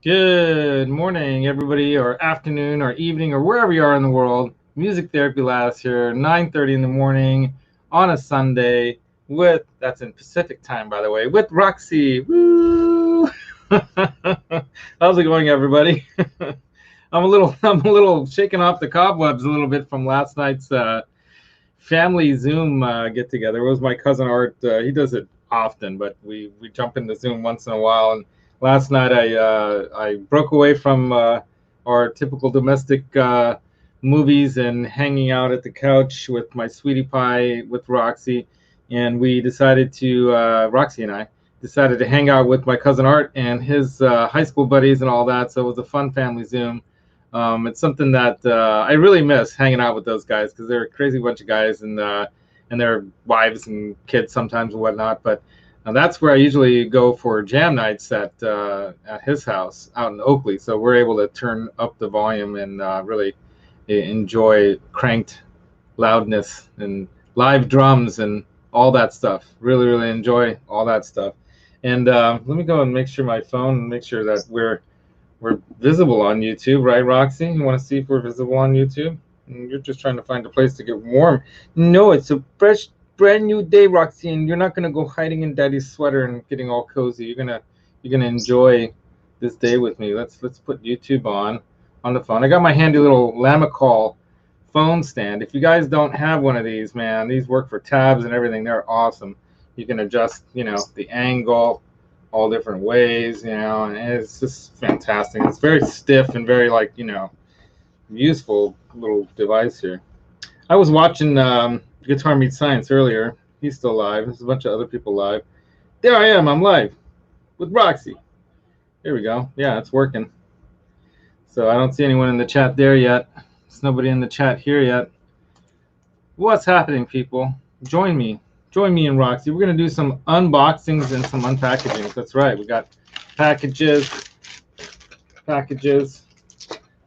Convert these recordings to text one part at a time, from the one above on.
Good morning, everybody, or afternoon, or evening, or wherever you are in the world. Music Therapy Labs here, 9:30 in the morning on a Sunday with, that's in Pacific time, by the way, with Roxy. Woo! How's it going, everybody? I'm a little shaken off the cobwebs a little bit from last night's family Zoom get together. It was my cousin Art. He does it often, but we jump into Zoom once in a while. And last night I broke away from our typical domestic movies and hanging out at the couch with my sweetie pie with Roxy, and we decided to Roxy and I decided to hang out with my cousin Art and his high school buddies and all that. So it was a fun family Zoom. It's something that I really miss, hanging out with those guys, because they're a crazy bunch of guys, and their wives and kids sometimes and whatnot. But that's where I usually go for jam nights at his house out in Oakley. So we're able to turn up the volume and really enjoy cranked loudness and live drums and all that stuff. Really enjoy all that stuff. And let me go and make sure my phone, make sure that we're visible on YouTube, right, Roxy? You want to see if we're visible on YouTube? And you're just trying to find a place to get warm. No, it's a fresh, brand new day, Roxy, and you're not gonna go hiding in Daddy's sweater and getting all cozy. You're gonna enjoy this day with me. Let's put YouTube on the phone. I got my handy little Lamicall phone stand. If you guys don't have one of these, man, these work for tabs and everything. They're awesome. You can adjust, the angle, all different ways, and it's just fantastic. It's very stiff and very, useful little device here. I was watching Guitar Meets Science earlier. He's still live. There's a bunch of other people live. There I am. I'm live with Roxy. Here we go. Yeah, it's working. So I don't see anyone in the chat there yet. There's nobody in the chat here yet. What's happening, people? Join me. Join me and Roxy. We're going to do some unboxings and some unpackagings. That's right. We got packages.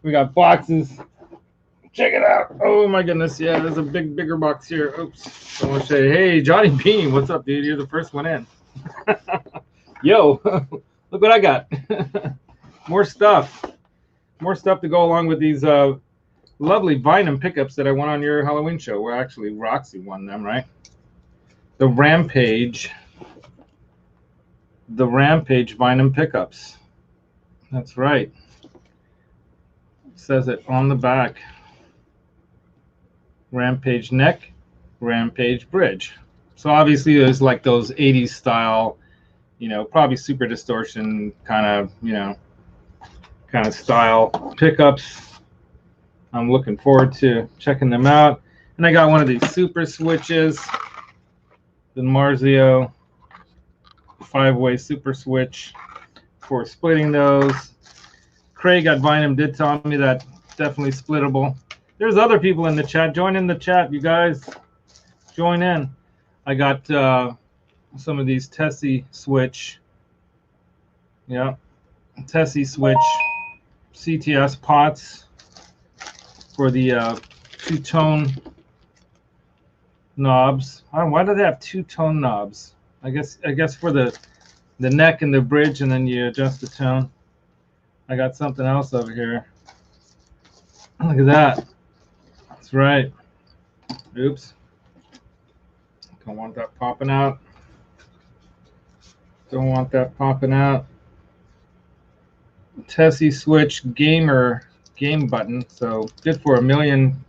We got boxes. Check it out. Oh, my goodness. Yeah, there's a bigger box here. Oops. I want to say, hey, Johnny Bean, what's up, dude? You're the first one in. Yo, look what I got. More stuff. More stuff to go along with these lovely Bynum pickups that I won on your Halloween show. Well, actually, Roxy won them, right? The Rampage Bynum pickups. That's right. It says it on the back. Rampage neck, Rampage bridge. So obviously there's like those 80s style, probably super distortion kind of style pickups. I'm looking forward to checking them out. And I got one of these super switches, the Marzio 5-way super switch for splitting those. Craig at Bynum did tell me that definitely splittable. There's other people in the chat. Join in the chat, you guys. Join in. I got some of these Tesi Switch. Yeah, Tesi Switch CTS pots for the two-tone knobs. Why do they have two-tone knobs? I guess for the neck and the bridge, and then you adjust the tone. I got something else over here. Look at that. That's right. Oops. Don't want that popping out. Don't want that popping out. Tesi Switch game button. So good for 1 million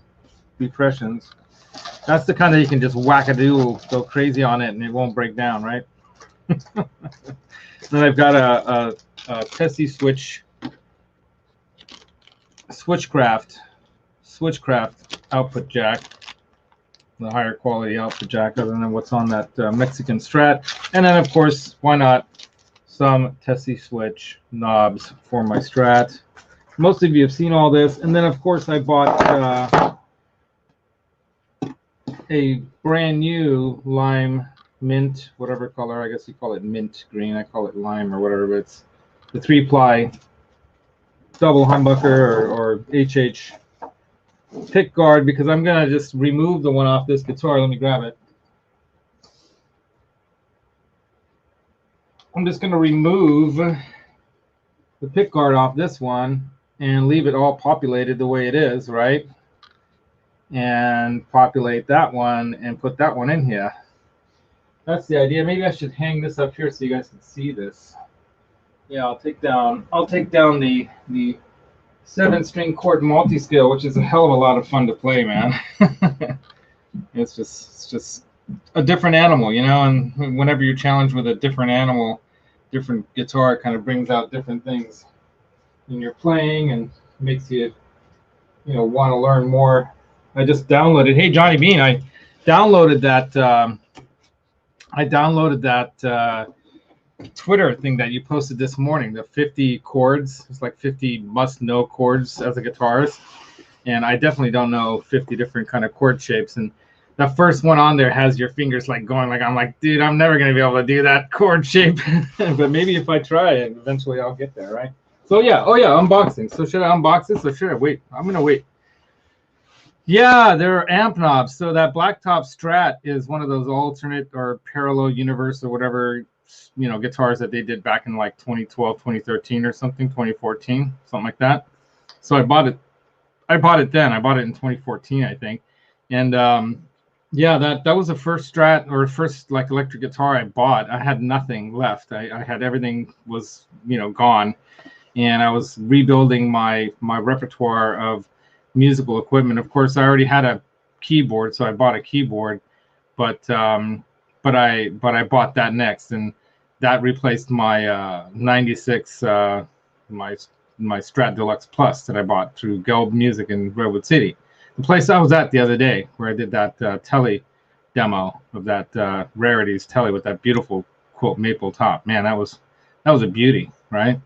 impressions. That's the kind that you can just whack-a-doodle, go crazy on it, and it won't break down, right? Then I've got a Tesi Switch Switchcraft output jack, the higher quality output jack other than what's on that Mexican Strat. And then, of course, why not some Tesi Switch knobs for my Strat. Most of you have seen all this. And then, of course, I bought a brand new lime mint, whatever color. I guess you call it mint green. I call it lime or whatever. But it's the 3-ply double humbucker or HH pick guard, because I'm going to just remove the one off this guitar. Let me grab it. I'm just going to remove the pick guard off this one and leave it all populated the way it is, right? And populate that one and put that one in here. That's the idea. Maybe I should hang this up here so you guys can see this. Yeah, I'll take down the 7-string chord multi-scale, which is a hell of a lot of fun to play, man. It's just a different animal, you know, and whenever you're challenged with a different animal, different guitar, it kind of brings out different things in your playing and makes you, you know, want to learn more. I just downloaded, hey Johnny Bean, I downloaded that Twitter thing that you posted this morning, the 50 chords. It's like 50 must-know chords as a guitarist, and I definitely don't know 50 different kind of chord shapes. And the first one on there has your fingers like going like, I'm like, dude, I'm never gonna be able to do that chord shape. But maybe if I try it, eventually I'll get there, right? So yeah, oh yeah, unboxing. So should I unbox this or should I wait? I'm gonna wait. Yeah, there are amp knobs. So that Blacktop Strat is one of those alternate or parallel universe or whatever, you know, guitars that they did back in like 2012, 2013 or something, 2014, something like that. So I bought it then. I bought it in 2014, I think. And yeah, that was the first Strat or first like electric guitar I bought. I had nothing left. I had everything was, you know, gone. And I was rebuilding my repertoire of musical equipment. Of course, I already had a keyboard, so I bought a keyboard, but I bought that next, and that replaced my 96 my Strat Deluxe Plus that I bought through Gelb Music in Redwood City, the place I was at the other day where I did that Tele demo of that Rarities Tele with that beautiful quote maple top. Man, that was a beauty, right?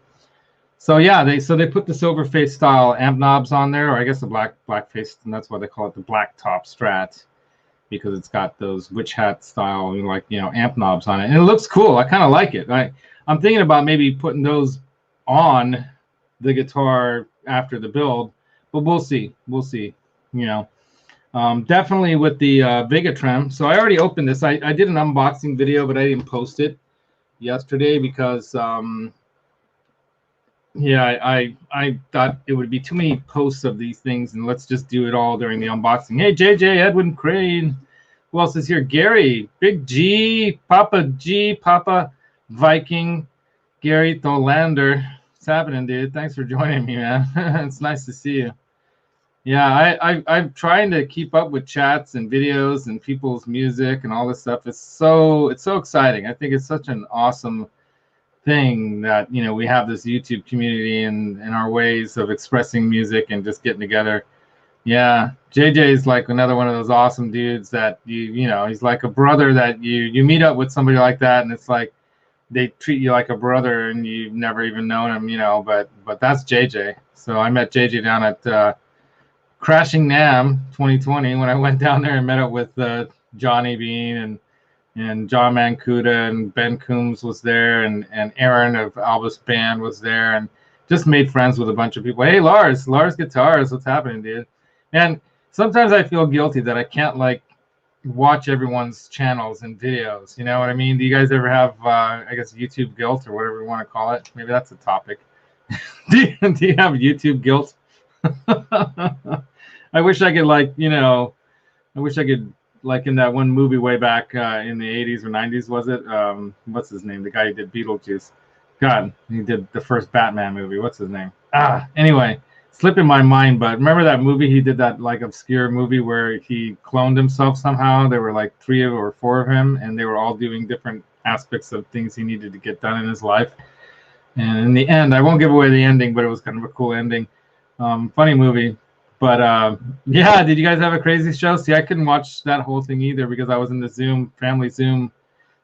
So yeah, they put the silver face style amp knobs on there, or I guess the black face, and that's why they call it the Blacktop Strat, because it's got those witch hat style, like, you know, amp knobs on it, and it looks cool. I kind of like it. I'm thinking about maybe putting those on the guitar after the build, but we'll see. You know, definitely with the Vega Trem. So I already opened this. I did an unboxing video, but I didn't post it yesterday because yeah, I thought it would be too many posts of these things, and let's just do it all during the unboxing. Hey, JJ, Edwin Crane. Who else is here? Gary, Big G, Papa Viking, Gary Tholander. What's happening, dude? Thanks for joining me, man. It's nice to see you. Yeah, I'm trying to keep up with chats and videos and people's music and all this stuff. It's so exciting. I think it's such an awesome thing that, you know, we have this YouTube community and our ways of expressing music and just getting together. Yeah, JJ is like another one of those awesome dudes that you know, he's like a brother that you meet up with somebody like that, and it's like they treat you like a brother and you've never even known him, you know. But that's JJ. So I met JJ down at Crashing NAMM 2020 when I went down there and met up with Johnny Bean and John Mancuda, and Ben Coombs was there, and Aaron of Albus Band was there, and just made friends with a bunch of people. Hey, Lars Guitars, what's happening, dude? And sometimes I feel guilty that I can't like watch everyone's channels and videos. You know what I mean? Do you guys ever have, I guess, YouTube guilt or whatever you want to call it? Maybe that's a topic. do you have YouTube guilt? I wish I could, like, you know, like in that one movie way back in the 80s or 90s, was it? What's his name? The guy who did Beetlejuice. God, he did the first Batman movie. What's his name? Anyway, slipping my mind, but remember that movie? He did that like obscure movie where he cloned himself somehow. There were like 3 or 4 of him, and they were all doing different aspects of things he needed to get done in his life. And in the end, I won't give away the ending, but it was kind of a cool ending. Funny movie. But yeah, did you guys have a crazy show? See, I couldn't watch that whole thing either because I was in the family Zoom.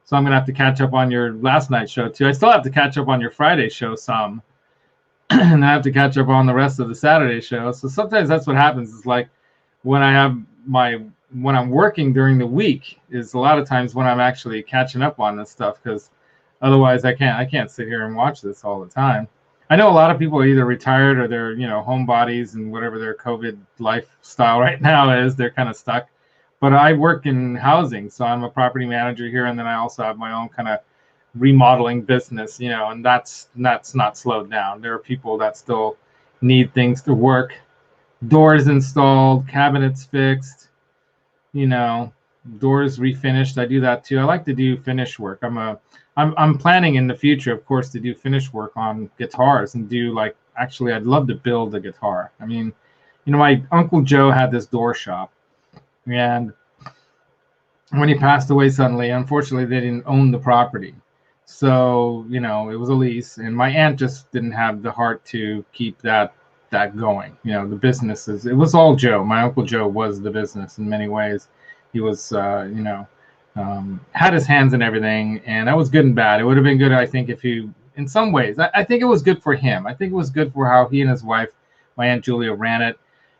So I'm going to have to catch up on your last night's show too. I still have to catch up on your Friday show some. And I have to catch up on the rest of the Saturday show. So sometimes that's what happens. It's like when I'm working during the week is a lot of times when I'm actually catching up on this stuff, because otherwise I can't sit here and watch this all the time. I know a lot of people are either retired or they're, you know, homebodies and whatever their COVID lifestyle right now is, they're kind of stuck. But I work in housing, so I'm a property manager here, and then I also have my own kind of remodeling business, you know, and that's not slowed down. There are people that still need things to work, doors installed, cabinets fixed, you know, doors refinished. I do that too. I like to do finish work. I'm planning in the future, of course, to do finish work on guitars and do like, actually, I'd love to build a guitar. I mean, you know, my Uncle Joe had this door shop, and when he passed away suddenly, unfortunately, they didn't own the property. So, you know, it was a lease, and my aunt just didn't have the heart to keep that going. You know, the businesses, it was all Joe. My Uncle Joe was the business in many ways. He was, you know, had his hands in everything, and that was good and bad. It would have been good, I think, if he, in some ways, I think it was good for him. I think it was good for how he and his wife, my Aunt Julia, ran it,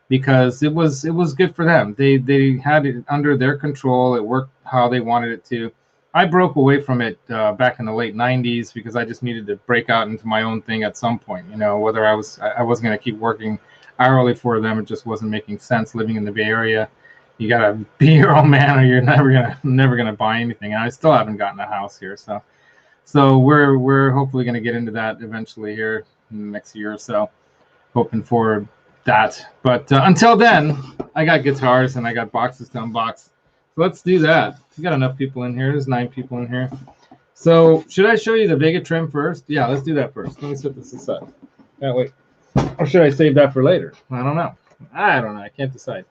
because it was good for them. They had it under their control. It worked how they wanted it to. I broke away from it back in the late 90s because I just needed to break out into my own thing at some point. You know, whether I wasn't going to keep working hourly for them, it just wasn't making sense living in the Bay Area. You gotta be your own man, or you're never gonna buy anything. And I still haven't gotten a house here, so we're hopefully gonna get into that eventually here in the next year or so, hoping for that. But until then, I got guitars and I got boxes to unbox. So let's do that. We got enough people in here. There's 9 people in here. So should I show you the Vega Trem first? Yeah, let's do that first. Let me set this aside. Wait. Or should I save that for later? I don't know. I can't decide.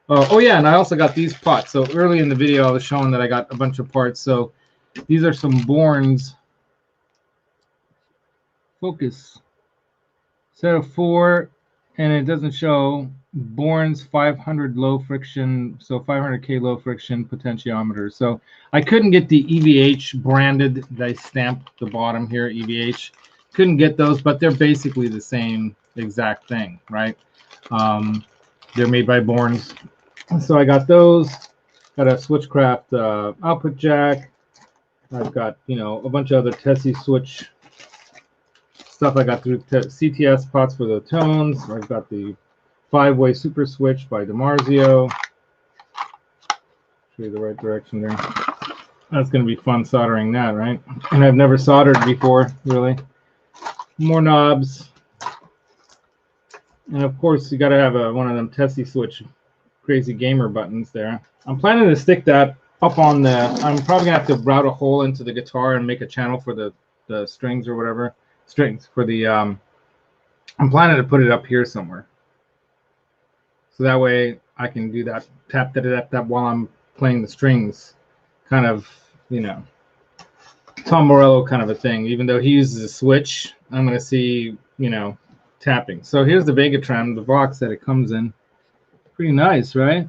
Oh yeah, and I also got these pots. So early in the video, I was showing that I got a bunch of parts. So these are some Bourns. Focus. Set of 4, and it doesn't show Bourns 500 low friction, so 500K low friction potentiometers. So I couldn't get the EVH branded. They stamped the bottom here, EVH. Couldn't get those, but they're basically the same exact thing, right? They're made by Bourns. So I got those. Got a Switchcraft output jack. I've got, you know, a bunch of other Tesi Switch stuff. I got through CTS pots for the tones. I've got the 5-way Super Switch by DiMarzio. Show you the right direction there. That's going to be fun soldering that, right? And I've never soldered before, really. More knobs. And of course, you got to have one of them Tesi Switch crazy gamer buttons there. I'm planning to stick that up on the, I'm probably gonna have to route a hole into the guitar and make a channel for the strings or whatever. Strings for the, I'm planning to put it up here somewhere. So that way I can do that, tap that while I'm playing the strings. Kind of, you know, Tom Morello kind of a thing. Even though he uses a switch, I'm gonna see, you know, tapping. So here's the Vega Trem, the box that it comes in. Pretty nice, right?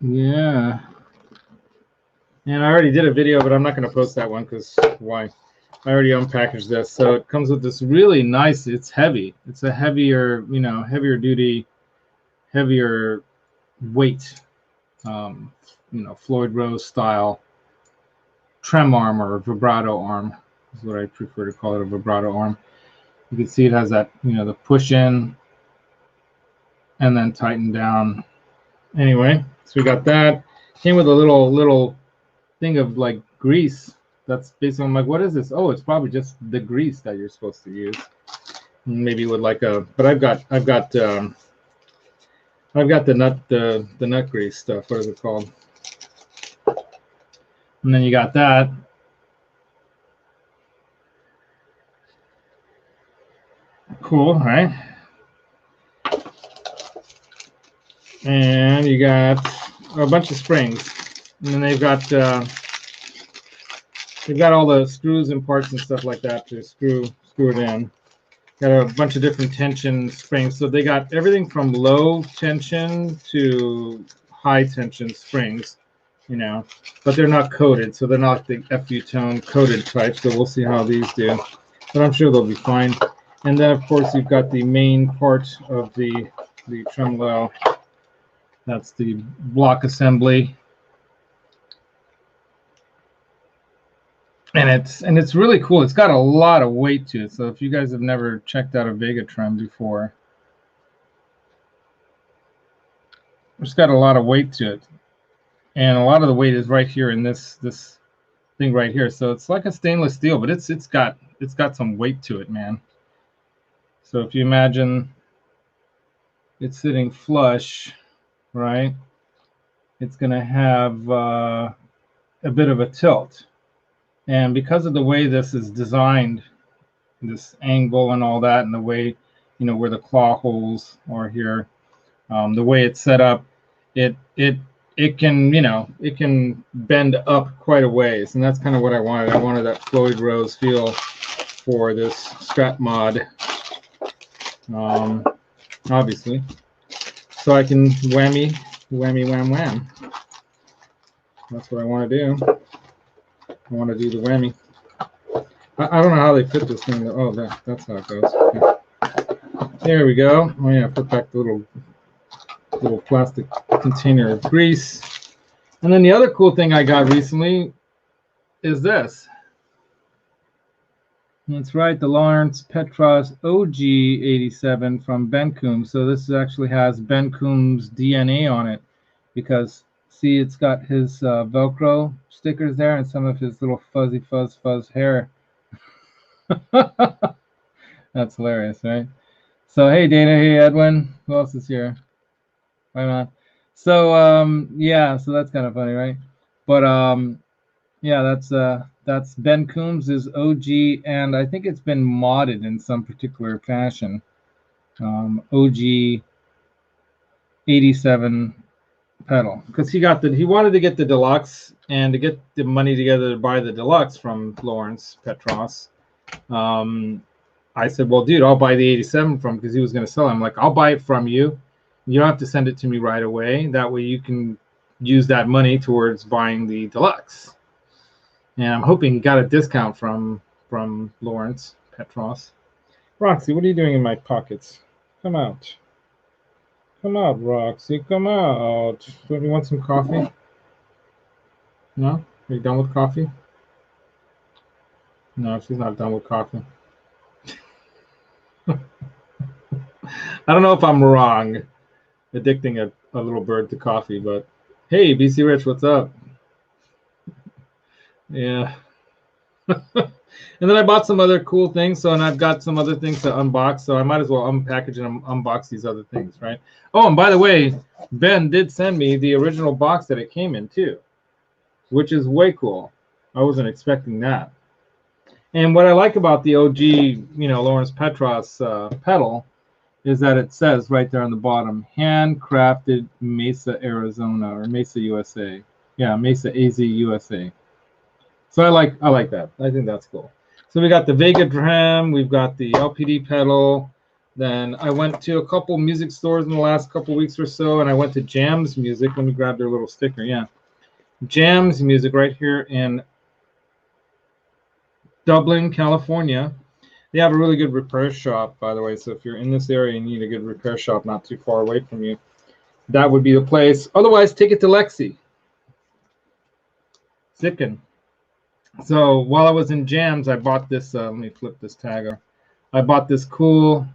Yeah. And I already did a video, but I'm not going to post that one because why? I already unpackaged this. So it comes with this really nice, it's heavy. It's a heavier, you know, heavier duty, heavier weight, you know, Floyd Rose style trem arm or vibrato arm is what I prefer to call it, a vibrato arm. You can see it has that, you know, the push in and then tighten down. Anyway, so we got that. Came with a little thing of like grease. That's basically, I'm like, what is this? Oh, it's probably just the grease that you're supposed to use. Maybe with like a, but I've got the nut grease stuff. What is it called? And then you got that. Cool, right? And you got a bunch of springs, and then they've got all the screws and parts and stuff like that to screw it in. Got a bunch of different tension springs, so they got everything from low tension to high tension springs, you know, but they're not coated, so they're not the FU tone coated type. So we'll see how these do, but I'm sure they'll be fine. And then of course you've got the main part of the tremolo. That's the block assembly, and it's really cool. It's got a lot of weight to it. So if you guys have never checked out a Vega Trem before, it's got a lot of weight to it, and a lot of the weight is right here in this thing right here. So it's like a stainless steel, but it's got some weight to it, man. So if you imagine it's sitting flush, right? It's going to have a bit of a tilt. And because of the way this is designed, this angle and all that, and the way, you know, where the claw holes are here, the way it's set up, it can, you know, it can bend up quite a ways, and that's kind of what I wanted. I wanted that Floyd Rose feel for this Strat mod, obviously. So I can whammy, whammy, wham, wham. That's what I want to do. I want to do the whammy. I don't know how they fit this thing. Oh, that's how it goes. Okay. There we go. Oh yeah, put back the little plastic container of grease. And then the other cool thing I got recently is this. That's right, the Lawrence Petros OG87 from Ben Coombs. So this actually has Ben Coombs' DNA on it, because see, it's got his Velcro stickers there and some of his little fuzzy fuzz hair. That's hilarious, right? So hey Dana, hey Edwin, who else is here? Right on. So yeah, so that's kind of funny, right? But yeah, that's Ben Coombs' OG, and I think it's been modded in some particular fashion. OG 87 pedal, because he wanted to get the deluxe, and to get the money together to buy the deluxe from Lawrence Petros. I said, well, dude, I'll buy the 87 from, because he was going to sell it. I'm like, I'll buy it from you. You don't have to send it to me right away. That way you can use that money towards buying the deluxe. And I'm hoping he got a discount from Lawrence Petros. Roxy, what are you doing in my pockets? Come out. Come out, Roxy. Come out. Do you want some coffee? No? Are you done with coffee? No, she's not done with coffee. I don't know if I'm wrong addicting a little bird to coffee, but hey, BC Rich, what's up? Yeah. And then I bought some other cool things, and I've got some other things to unbox, so I might as well unpackage and unbox these other things, right? Oh, and by the way, Ben did send me the original box that it came in too, which is way cool. I wasn't expecting that. And what I like about the OG, you know, Lawrence Petros pedal is that it says right there on the bottom, handcrafted Mesa, Arizona, or Mesa, USA. Yeah, Mesa AZ USA. So I like that. I think that's cool. So we got the Vega Trem, we've got the LPD pedal. Then I went to a couple music stores in the last couple weeks or so, and I went to Jam's Music. Let me grab their little sticker. Yeah, Jam's Music right here in Dublin, California. They have a really good repair shop, by the way. So if you're in this area and you need a good repair shop not too far away from you, that would be the place. Otherwise, take it to Lexi. Sicken. So while I was in Jams, I bought this. Let me flip this tag off. I bought this cool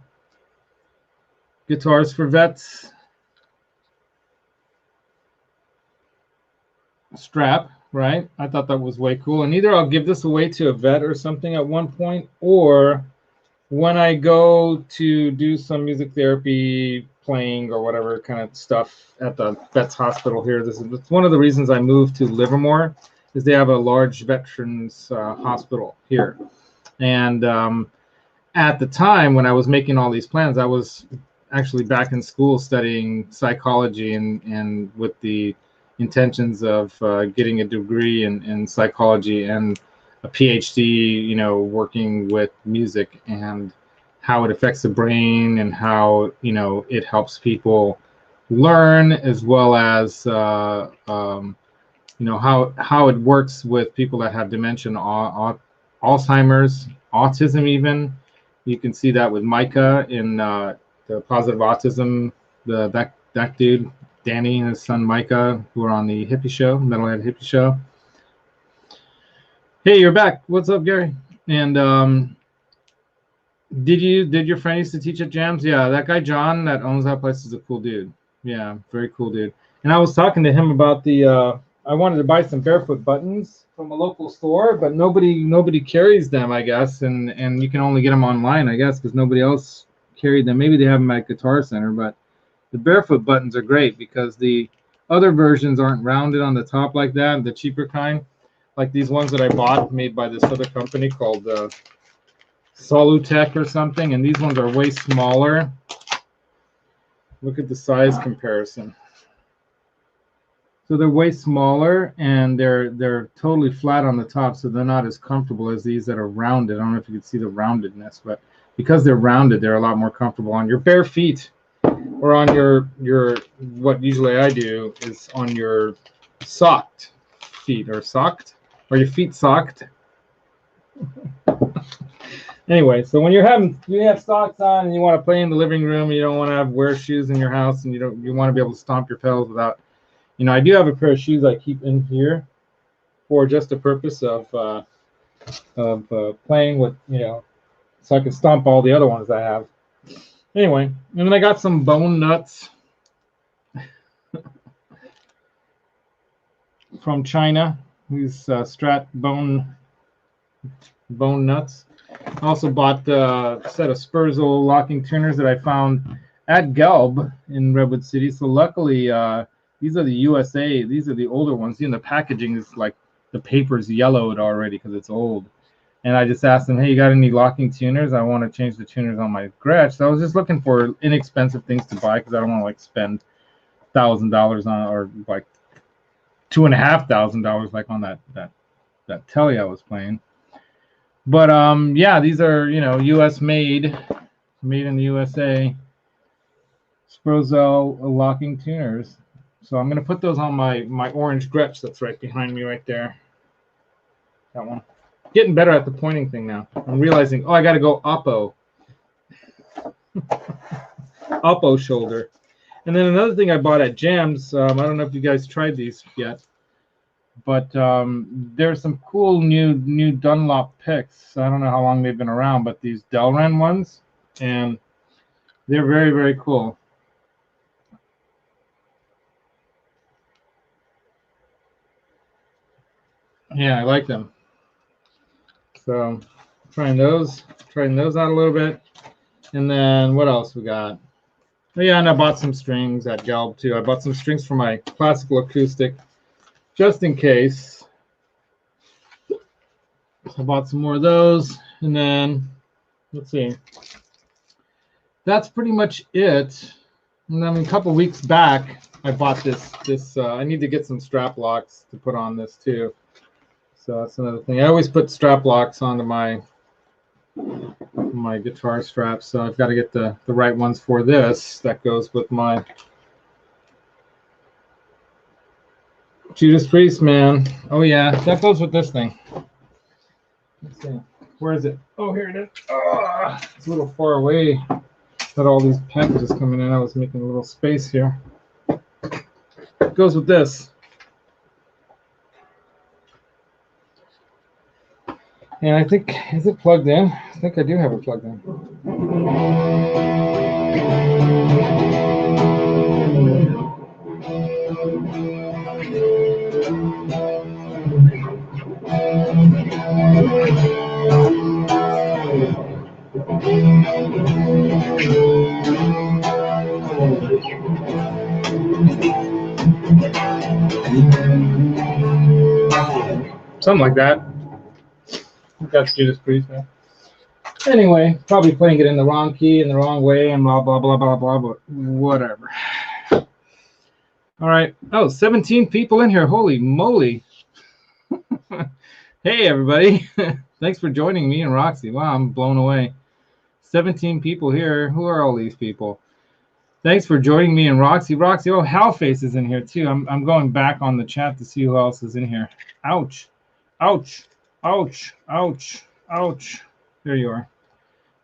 Guitars for Vets strap, right? I thought that was way cool. And either I'll give this away to a vet or something at one point, or when I go to do some music therapy playing or whatever kind of stuff at the vet's hospital here. It's one of the reasons I moved to Livermore, is they have a large veterans hospital here. And at the time when I was making all these plans, I was actually back in school studying psychology, and with the intentions of getting a degree in psychology and a PhD, you know, working with music and how it affects the brain, and how, you know, it helps people learn, as well as you know, how it works with people that have dementia, Alzheimer's, autism even. You can see that with Micah in the Positive Autism, that dude, Danny, and his son Micah, who are on the Hippie Show, Metalhead Hippie Show. Hey, you're back. What's up, Gary? And did your friend used to teach at Jams? Yeah, that guy John that owns that place is a cool dude. Yeah, very cool dude. And I was talking to him about the I wanted to buy some barefoot buttons from a local store, but nobody carries them, I guess, and you can only get them online, I guess, because nobody else carried them. Maybe they have them at Guitar Center, but the barefoot buttons are great because the other versions aren't rounded on the top like that, the cheaper kind, like these ones that I bought made by this other company called Solutech or something, and these ones are way smaller. Look at the size comparison. So they're way smaller, and they're totally flat on the top, so they're not as comfortable as these that are rounded. I don't know if you can see the roundedness, but because they're rounded, they're a lot more comfortable on your bare feet, or on your what usually I do is on your socked feet, or socked, or your feet socked. Anyway, so when you have socks on and you want to play in the living room, and you don't want to wear shoes in your house, and you want to be able to stomp your pedals without. You know, I do have a pair of shoes I keep in here for just the purpose of playing with, you know, so I can stomp all the other ones I have. Anyway, and then I got some bone nuts from China. These Strat bone nuts. I also bought a set of Spurzl locking tuners that I found at Gelb in Redwood City. So luckily, these are the USA. These are the older ones. See, in the packaging is like the paper's yellowed already because it's old. And I just asked them, hey, you got any locking tuners? I want to change the tuners on my Gretsch. So I was just looking for inexpensive things to buy because I don't want to like spend $1,000 on, or like $2,500 like on that Telly I was playing. But yeah, these are, you know, US made in the USA Spurzl locking tuners. So I'm going to put those on my orange Gretsch that's right behind me right there. That one. Getting better at the pointing thing now. I'm realizing, oh, I got to go oppo. Oppo shoulder. And then another thing I bought at Jams, I don't know if you guys tried these yet, but there's some cool new Dunlop picks. I don't know how long they've been around, but these Delrin ones, and they're very, very cool. Yeah, I like them. So trying those out a little bit. And then what else we got? Oh yeah, and I bought some strings at Gelb too. I bought some strings for my classical acoustic just in case. I bought some more of those, and then let's see. That's pretty much it. And then a couple weeks back, I bought this. I need to get some strap locks to put on this too. So that's another thing. I always put strap locks onto my guitar straps, so I've got to get the right ones for this. That goes with my Judas Priest, man. Oh yeah, that goes with this thing. Let's see. Where is it? Oh, here it is. Oh, it's a little far away. Got all these packages coming in. I was making a little space here. It goes with this. And I think, is it plugged in? I think I do have it plugged in. Something like that. I think that's Judas Priest, man. Anyway, probably playing it in the wrong key, in the wrong way, and blah, blah, blah, blah, blah, but whatever. All right. Oh, 17 people in here. Holy moly. Hey, everybody. Thanks for joining me and Roxy. Wow, I'm blown away. 17 people here. Who are all these people? Thanks for joining me and Roxy. Roxy, oh, Halface is in here, too. I'm going back on the chat to see who else is in here. Ouch. Ouch. Ouch. Ouch. Ouch. There you are.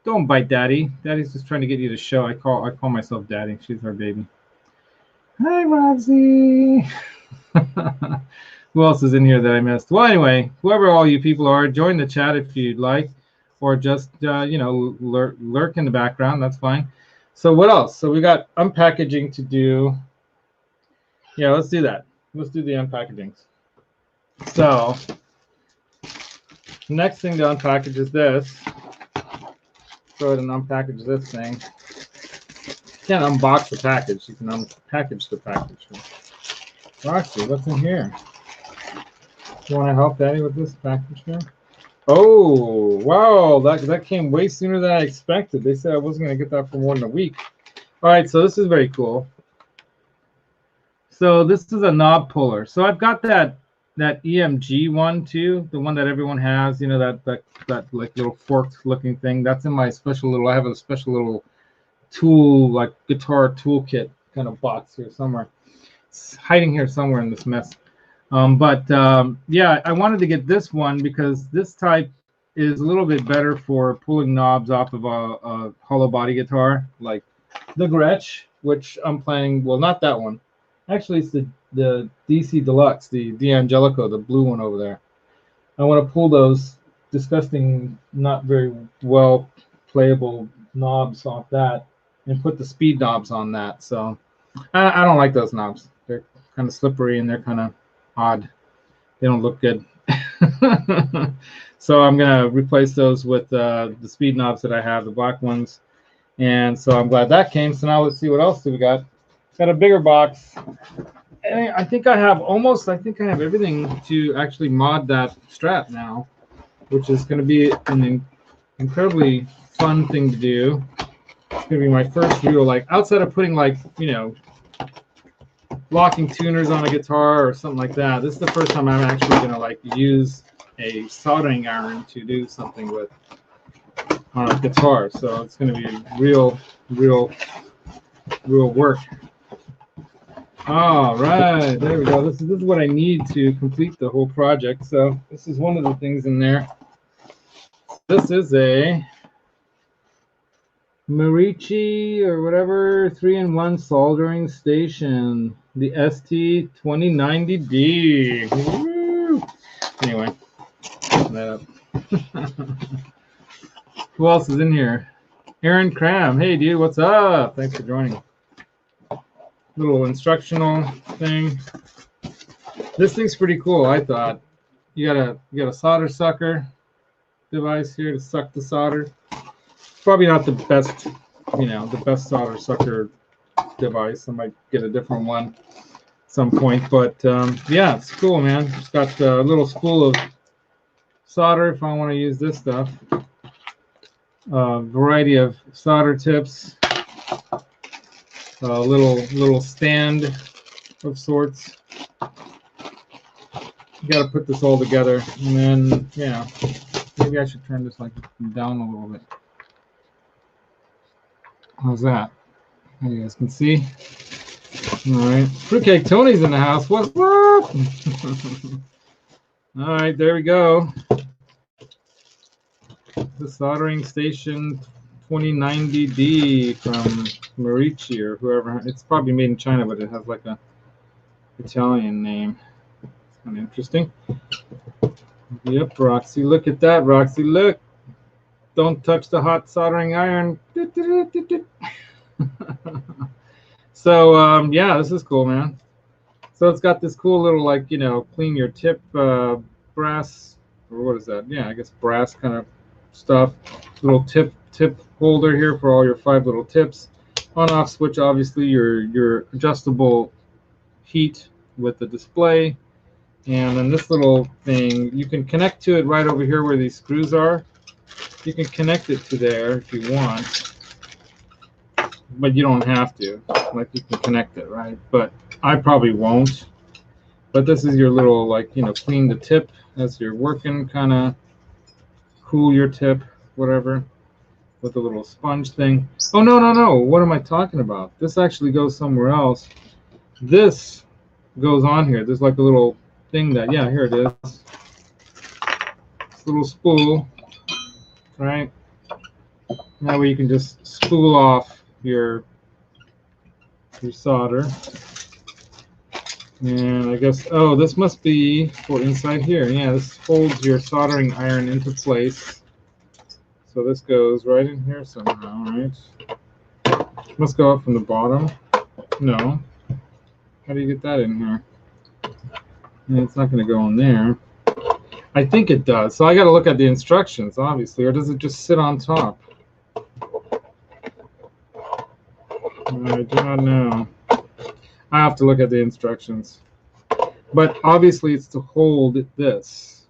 Don't bite Daddy. Daddy's just trying to get you to show. I call myself Daddy. She's our baby. Hi, Roxy. Who else is in here that I missed? Well, anyway, whoever all you people are, join the chat if you'd like, or just you know, lurk in the background. That's fine. So what else? So we got unpackaging to do. Yeah, let's do that. let's do the unpackagings. So next thing to unpackage is this. Go ahead and unpackage this thing. You can't unbox the package. You can unpackage the package. Roxy, what's in here? You want to help Daddy with this package here? Oh, wow. That came way sooner than I expected. They said I wasn't going to get that for more than a week. All right, so this is very cool. So this is a knob puller. So I've got that EMG one too, the one that everyone has, you know, that like little forked looking thing. That's in my special little, I have a special little tool, like guitar toolkit kind of box here somewhere. It's hiding here somewhere in this mess. Yeah, I wanted to get this one because this type is a little bit better for pulling knobs off of a hollow body guitar, like the Gretsch, which I'm playing. Well, not that one. Actually, it's the DC Deluxe, the D'Angelico, the blue one over there. I want to pull those disgusting, not very well playable knobs off that and put the speed knobs on that. So I don't like those knobs. They're kind of slippery and they're kind of odd. They don't look good. So I'm going to replace those with the speed knobs that I have, the black ones. And so I'm glad that came. So now let's see what else do we got. Got a bigger box. And I think I have everything to actually mod that Strat now, which is going to be an incredibly fun thing to do. It's going to be my first real, like, outside of putting, like, you know, locking tuners on a guitar or something like that. This is the first time I'm actually going to, like, use a soldering iron to do something with on a guitar. So it's going to be real work. All right, there we go. This is what I need to complete the whole project. So this is one of the things in there. This is a Marici or whatever 3-in-1 soldering station, the ST2090D. Woo! Anyway, open that up. Who else is in here? Aaron Cram. Hey, dude, what's up? Thanks for joining. Little instructional thing. This thing's pretty cool, I thought. You got a solder sucker device here to suck the solder. Probably not the best, you know, the best solder sucker device. I might get a different one at some point, but yeah, it's cool, man. It's got a little spool of solder if I want to use this stuff. Variety of solder tips. A little stand of sorts. You got to put this all together, and then yeah, maybe I should turn this like down a little bit. How's that? You guys can see. All right, Fruitcake Tony's in the house. What's up? All right, there we go. The soldering station 2090D from Marici or whoever. It's probably made in China, but it has like a Italian name. It's kind of interesting. Yep, Roxy, look at that, Roxy, look. Don't touch the hot soldering iron. So yeah, this is cool, man. So it's got this cool little, like, you know, clean your tip brass, or what is that? Yeah, I guess brass kind of stuff. Little tip holder here for all your 5 little tips. On-off switch, obviously your adjustable heat with the display. And then this little thing, you can connect to it right over here where these screws are. You can connect it to there if you want, but you don't have to. Like, you can connect it, right? But I probably won't. But this is your little, like, you know, clean the tip as you're working, kind of cool your tip, whatever, with a little sponge thing. Oh, no. What am I talking about? This actually goes somewhere else. This goes on here. There's like a little thing that, yeah, here it is. This little spool, right? That way you can just spool off your solder. And I guess, oh, this must be for inside here. Yeah, this holds your soldering iron into place. So this goes right in here somehow, right? Must go up from the bottom. No. How do you get that in here? And it's not going to go in there. I think it does. So I got to look at the instructions, obviously, or does it just sit on top? I do not know. I have to look at the instructions. But obviously, it's to hold this.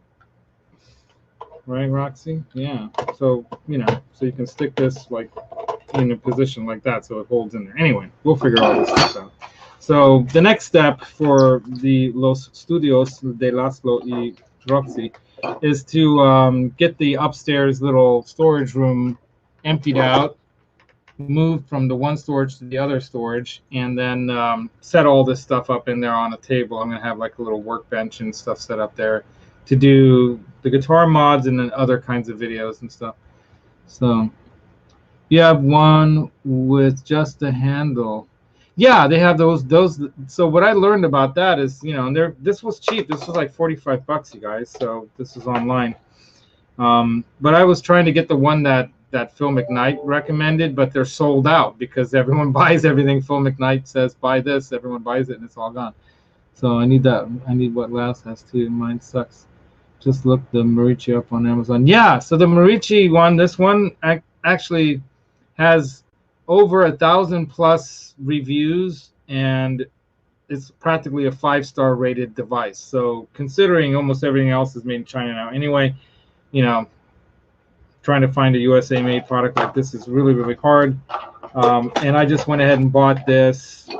Right, Roxy? Yeah. So, you know, so you can stick this like in a position like that so it holds in there. Anyway, we'll figure all this stuff out. So the next step for the Los Studios de Laszlo y Roxy is to get the upstairs little storage room emptied out, moved from the one storage to the other storage, and then set all this stuff up in there on a table. I'm going to have like a little workbench and stuff set up there to do the guitar mods and then other kinds of videos and stuff. So you have one with just a handle. Yeah, they have those. So what I learned about that is, you know, and this was cheap. This was like 45 bucks, you guys. So this is online. But I was trying to get the one that Phil McKnight recommended, but they're sold out because everyone buys everything Phil McKnight says buy this. Everyone buys it and it's all gone. So I need that. I need what Laz has too. Mine sucks. Just look the Marici up on Amazon. Yeah, so the Marici one, this one actually has over 1,000+ reviews, and it's practically a 5-star rated device. So considering almost everything else is made in China now anyway, you know, trying to find a USA made product like this is really, really hard. And I just went ahead and bought this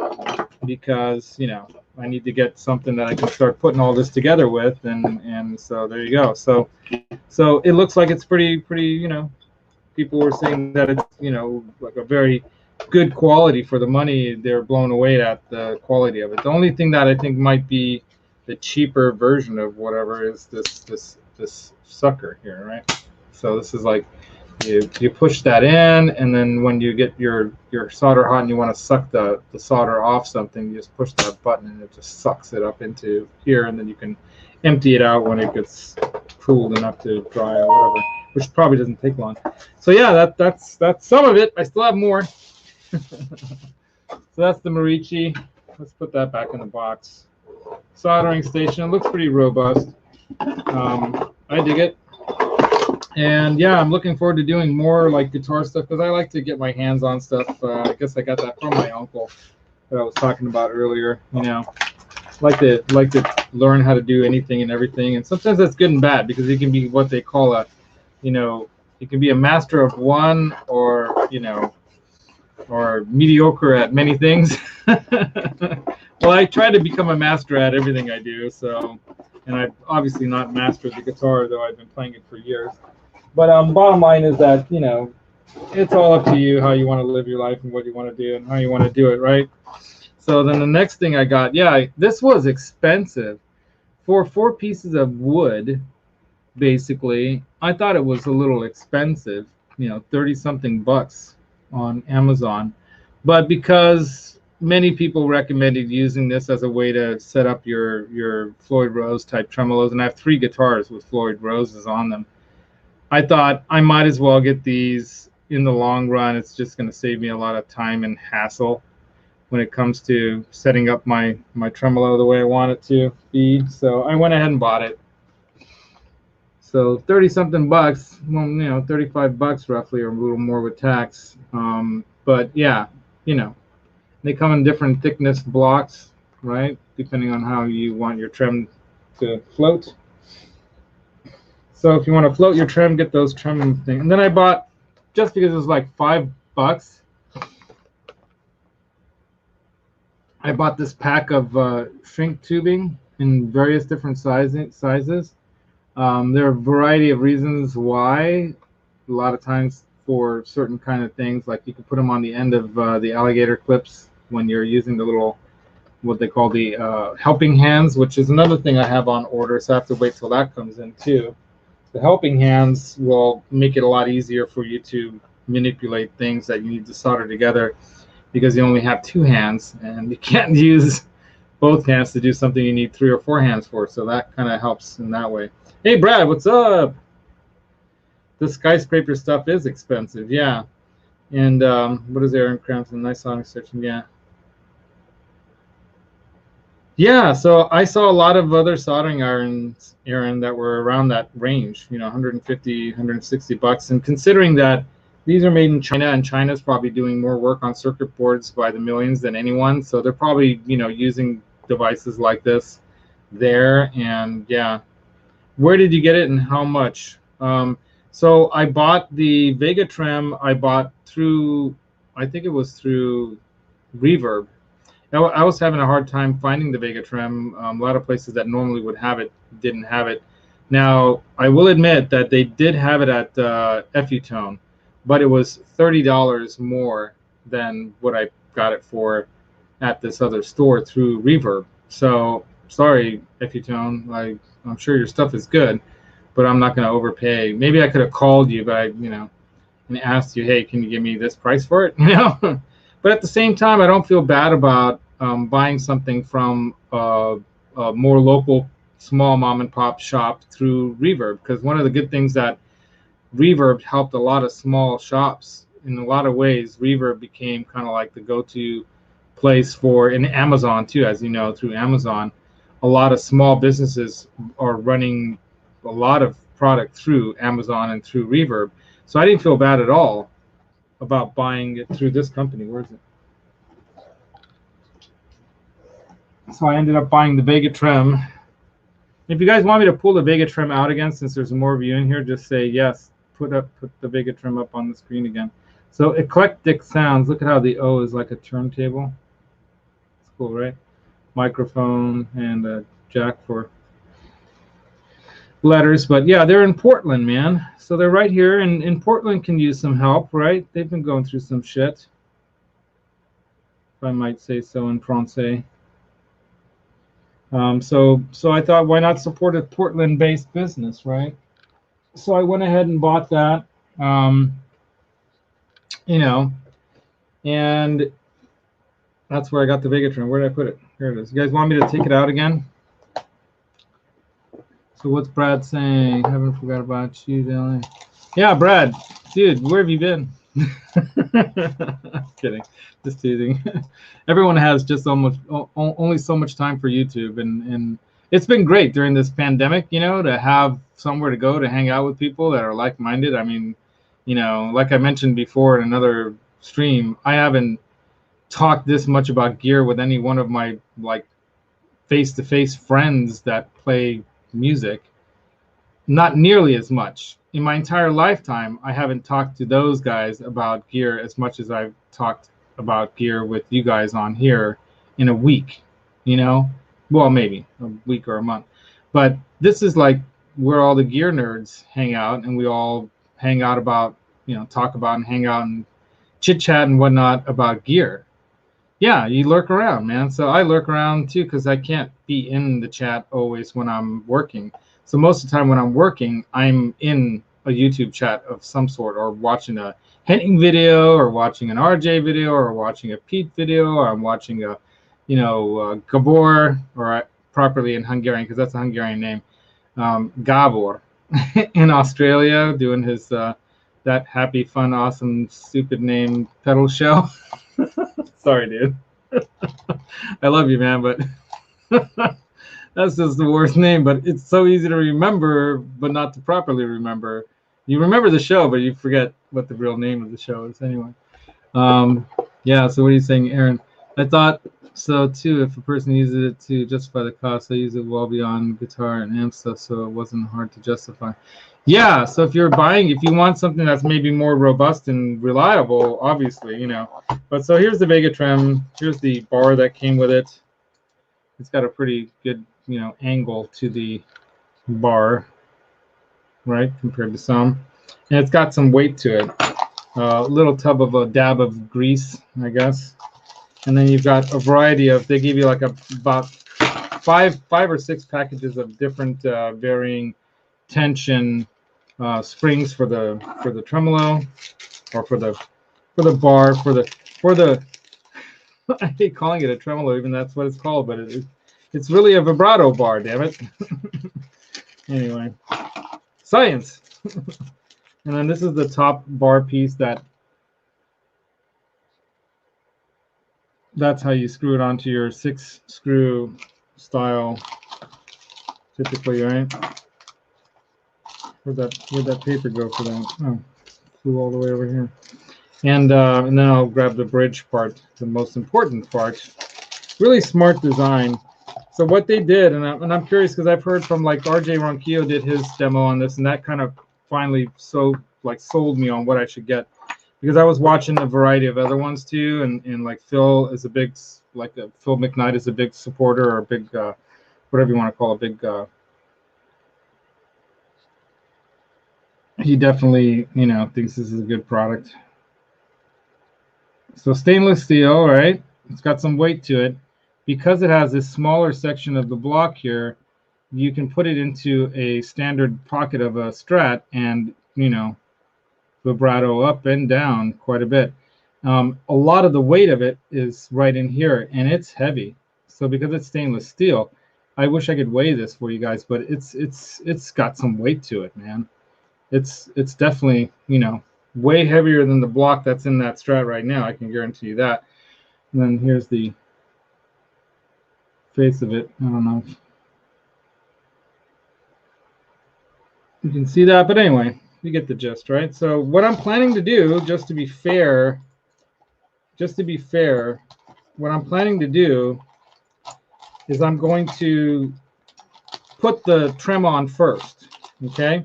because, you know, I need to get something that I can start putting all this together with, and so there you go. So it looks like it's pretty, you know, people were saying that it's, you know, like a very good quality for the money. They're blown away at the quality of it. The only thing that I think might be the cheaper version of whatever is this sucker here, right? So this is like you push that in, and then when you get your solder hot and you want to suck the solder off something, you just push that button and it just sucks it up into here, and then you can empty it out when it gets cooled enough to dry or whatever, which probably doesn't take long. So yeah, that's some of it. I still have more. So that's the Marici. Let's put that back in the box. Soldering station. It looks pretty robust. I dig it. And yeah, I'm looking forward to doing more like guitar stuff because I like to get my hands on stuff. I guess I got that from my uncle that I was talking about earlier. You know, like to learn how to do anything and everything. And sometimes that's good and bad because it can be what they call a, you know, it can be a master of one, or, you know, or mediocre at many things. Well, I try to become a master at everything I do. So, and I've obviously not mastered the guitar, though I've been playing it for years. But bottom line is that, you know, it's all up to you how you want to live your life and what you want to do and how you want to do it, right? So then the next thing I got, yeah, this was expensive. For 4 pieces of wood, basically, I thought it was a little expensive, you know, 30-something bucks on Amazon. But because many people recommended using this as a way to set up your Floyd Rose type tremolos, and I have 3 guitars with Floyd Roses on them, I thought I might as well get these in the long run. It's just going to save me a lot of time and hassle when it comes to setting up my tremolo the way I want it to be. So I went ahead and bought it. So 30-something bucks, well, you know, 35 bucks roughly, or a little more with tax. But yeah, you know, they come in different thickness blocks, right? Depending on how you want your trem to float. So if you want to float your trem, get those trem things. And then I bought, just because it was like 5 bucks, I bought this pack of shrink tubing in various different sizes. There are a variety of reasons why. A lot of times for certain kind of things, like you can put them on the end of the alligator clips when you're using the little, what they call the helping hands, which is another thing I have on order, so I have to wait till that comes in too. The helping hands will make it a lot easier for you to manipulate things that you need to solder together, because you only have 2 hands and you can't use both hands to do something you need 3 or 4 hands for. So that kind of helps in that way. Hey Brad, what's up? The skyscraper stuff is expensive, yeah. And what is Aaron Crampton? Nice song section, yeah. Yeah, so I saw a lot of other soldering irons, Aaron, that were around that range, you know, 150, 160 bucks. And considering that these are made in China, and China's probably doing more work on circuit boards by the millions than anyone, so they're probably, you know, using devices like this there. And yeah, where did you get it and how much? So I bought the Vega Trem. I bought through, I think it was through Reverb. I was having a hard time finding the Vega Trem. A lot of places that normally would have it didn't have it. Now, I will admit that they did have it at FU-Tone, but it was $30 more than what I got it for at this other store through Reverb. So, sorry, FU-Tone. I'm sure your stuff is good, but I'm not going to overpay. Maybe I could have called you, but and asked you, hey, can you give me this price for it? But at the same time, I don't feel bad about buying something from a more local, small mom and pop shop through Reverb, because one of the good things that Reverb helped a lot of small shops in a lot of ways. Reverb became kind of like the go-to place for, in Amazon too, as you know, through Amazon, a lot of small businesses are running a lot of product through Amazon and through Reverb. So I didn't feel bad at all about buying it through this company. Where is it? So I ended up buying the Vega Trem. If you guys want me to pull the Vega Trem out again, since there's more of you in here, just say yes. Put the Vega Trem up on the screen again. So eclectic sounds. Look at how the O is like a turntable. It's cool, right? Microphone and a jack for letters. But yeah, they're in Portland, man. So they're right here, and Portland can use some help, right? They've been going through some shit, if I might say so in Francais. So I thought, why not support a Portland-based business, right? So I went ahead and bought that, and that's where I got the Vega Trem. Where did I put it? Here it is. You guys want me to take it out again? So what's Brad saying? Haven't forgot about you, Dylan. Yeah, Brad, dude, where have you been? Kidding, just teasing. Everyone has just only so much time for YouTube, and it's been great during this pandemic, to have somewhere to go to hang out with people that are like-minded. I mean, like I mentioned before in another stream, I haven't talked this much about gear with any one of my face-to-face friends that play music. Not nearly as much. In my entire lifetime, I haven't talked to those guys about gear as much as I've talked about gear with you guys on here in a week, well, maybe a week or a month. But this is like where all the gear nerds hang out, and we all hang out about, talk about and hang out and chit chat and whatnot about gear. Yeah, you lurk around, man. So I lurk around too, because I can't be in the chat always when I'm working. So most of the time when I'm working, I'm in a YouTube chat of some sort, or watching a Henning video, or watching an RJ video, or watching a Pete video, or I'm watching a, Gabor, or properly in Hungarian, because that's a Hungarian name, Gabor, in Australia, doing his that happy, fun, awesome, stupid name pedal show. Sorry, dude. I love you, man, but that's just the worst name. But it's so easy to remember, but not to properly remember. You remember the show, but you forget what the real name of the show is anyway. Yeah, so what are you saying, Aaron? I thought so, too. If a person uses it to justify the cost, I use it well beyond guitar and amp stuff, so it wasn't hard to justify. Yeah, so if you want something that's maybe more robust and reliable, obviously, But so here's the Vega Trem. Here's the bar that came with it. It's got a pretty good, angle to the bar, right, compared to some. And it's got some weight to it. A little tub of a dab of grease, I guess. And then you've got a variety of, they give you like about five or six packages of different varying tension springs for the tremolo, or for the bar, for the I hate calling it a tremolo, even that's what it's called, but it's really a vibrato bar, damn it. Anyway, science. And then this is the top bar piece that's how you screw it onto your 6-screw style, typically, right? Where'd that paper go for that? Oh, flew all the way over here. And then I'll grab the bridge part, the most important part. Really smart design. So what they did, and I'm curious because I've heard from like RJ Ronquillo did his demo on this, and that kind of finally sold me on what I should get, because I was watching a variety of other ones too, and like Phil is a big, Phil McKnight is a big supporter, or a big whatever you want to call a big. He definitely, you know, thinks this is a good product. So stainless steel, right? It's got some weight to it. Because it has this smaller section of the block here, you can put it into a standard pocket of a Strat and, you know, vibrato up and down quite a bit. A lot of the weight of it is right in here, and it's heavy. So because it's stainless steel, I wish I could weigh this for you guys, but it's got some weight to it, man. It's definitely, you know, way heavier than the block that's in that Strat right now. I can guarantee you that. And then here's the face of it. I don't know if you can see that, but anyway, you get the gist, right? So what I'm planning to do, just to be fair, what I'm planning to do is I'm going to put the Trem on first, okay?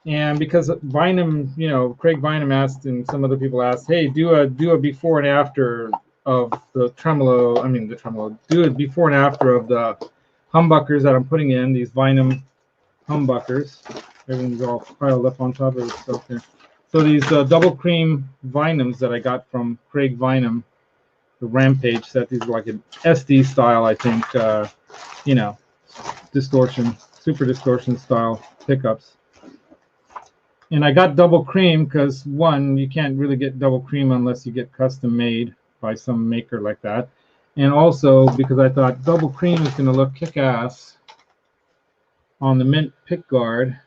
And because Bynum, you know, Craig Bynum asked, and some other people asked, hey, do a before and after of the tremolo. I mean, the tremolo. Do a before and after of the humbuckers that I'm putting in, these Bynum humbuckers. Everything's all piled up on top of itself here. So these double cream Bynums that I got from Craig Bynum, the Rampage set. These are like an SD style, I think, you know, distortion, super distortion style pickups. And I got double cream because, one, you can't really get double cream unless you get custom made by some maker like that. And also because I thought double cream is going to look kick-ass on the mint pick guard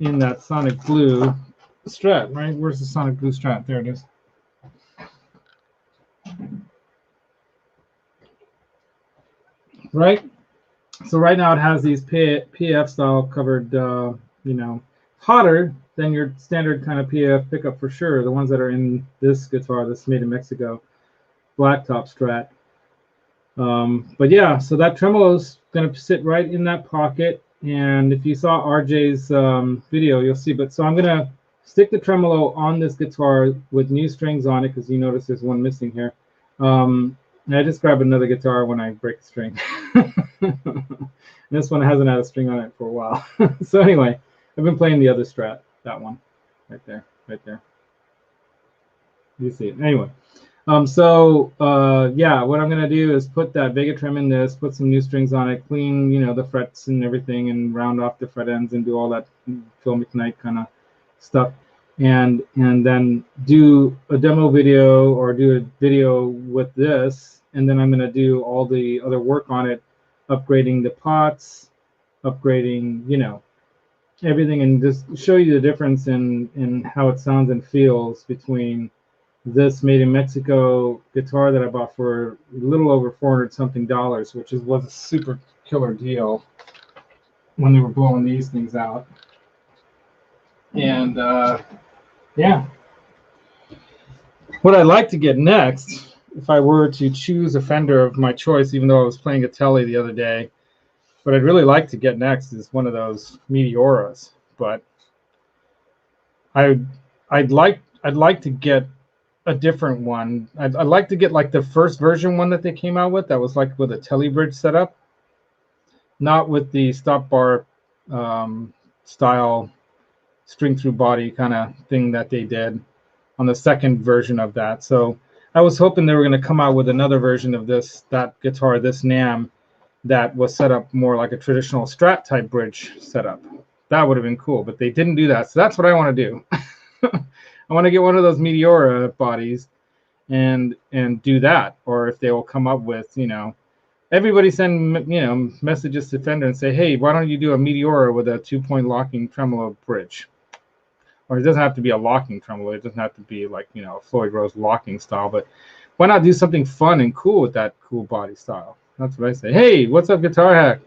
in that Sonic Blue Strat, right? Where's the Sonic Blue Strat? There it is. Right? So right now it has these PF style covered, you know, hotter than your standard kind of PF pickup for sure. The ones that are in this guitar, this made in Mexico, Blacktop Strat. But yeah, so that tremolo's going to sit right in that pocket. And if you saw RJ's video, you'll see. But so I'm going to stick the tremolo on this guitar with new strings on it, because you notice there's one missing here. And I just grab another guitar when I break a string. This one hasn't had a string on it for a while. So anyway, I've been playing the other Strat, that one, right there. You see it. Anyway, yeah, what I'm gonna do is put that Vega Trem in this, put some new strings on it, clean, you know, the frets and everything, and round off the fret ends and do all that Phil McKnight kind of stuff, and then do a demo video or do a video with this, and then I'm gonna do all the other work on it, upgrading the pots, upgrading, you know, everything, and just show you the difference in how it sounds and feels between this made in Mexico guitar that I bought for a little over $400-something, which was a super killer deal when they were blowing these things out. And yeah, what I'd like to get next, if I were to choose a Fender of my choice, even though I was playing a Tele the other day, what I'd really like to get next is one of those Meteoras. But I'd like to get a different one. I'd like to get like the first version one that they came out with, that was like with a Tele bridge setup, not with the stop bar style string through body kind of thing that they did on the second version of that. So I was hoping they were going to come out with another version of that guitar, this NAMM, that was set up more like a traditional Strat type bridge setup. That would have been cool, but they didn't do that. So that's what I want to do. I want to get one of those Meteora bodies and do that. Or if they will come up with, you know, everybody send, you know, messages to Fender and say, hey, why don't you do a Meteora with a 2-point locking tremolo bridge? Or it doesn't have to be a locking tremolo. It doesn't have to be like, you know, a Floyd Rose locking style. But why not do something fun and cool with that cool body style? That's what I say. Hey, what's up, Guitar Hack?